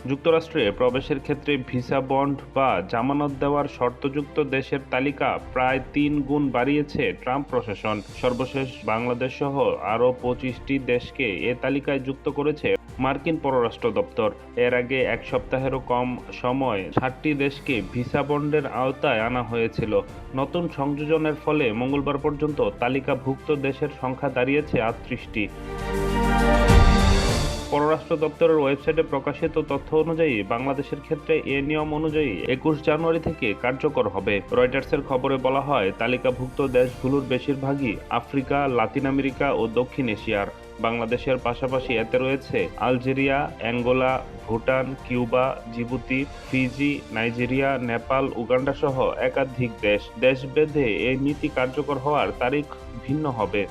যুক্তরাষ্ট্রে প্রবেশের ক্ষেত্রে ভিসা বন্ড বা জামানত দেওয়ার শর্তযুক্ত দেশের তালিকা প্রায় ৩ গুণ বাড়িয়েছে ট্রাম্প প্রশাসন। সর্বশেষ বাংলাদেশ সহ আরও ২৫টি দেশকে এ তালিকায় যুক্ত করেছে মার্কিন পররাষ্ট্র দপ্তর। এর আগে এক সপ্তাহেরও কম সময় ৬০টি দেশকে ভিসা বন্ডের আওতায় আনা হয়েছিল। নতুন সংযোজনের ফলে মঙ্গলবার পর্যন্ত তালিকাভুক্ত দেশের সংখ্যা দাঁড়িয়েছে ৩৮টি। পররাষ্ট্র দপ্তরের ওয়েবসাইটে প্রকাশিত তথ্য অনুযায়ী বাংলাদেশের ক্ষেত্রে এ নিয়ম অনুযায়ী ২১ জানুয়ারি থেকে কার্যকর হবে। রয়টার্সের খবরে বলা হয়, তালিকাভুক্ত দেশগুলোর বেশিরভাগই আফ্রিকা, লাতিন আমেরিকা ও দক্ষিণ এশিয়ার। বাংলাদেশের পাশাপাশি এতে রয়েছে Algeria, Angola, Bhutan, Cuba, Djibouti, Fiji, Nigeria, Nepal, Uganda সহ একাধিক দেশ। দেশভেদে এই নীতি কার্যকর হওয়ার তারিখ ভিন্ন হবে।